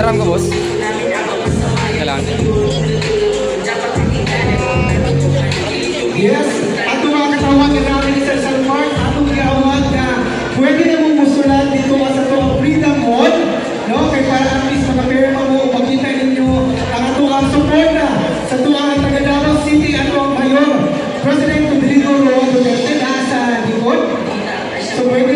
Daram ka, boss? Kailangan. Yes, ato mga katawag na namin sa Salmar, atong gawag na pwede na mong musulat dito sa ito ang Freedom Mall, no? Kaya para at least makapirma mo, makita ninyo ang atong support na sa tuwang taga Davao City, atong Mayor, President Rodrigo Roa Duterte, nasa likod. So pwede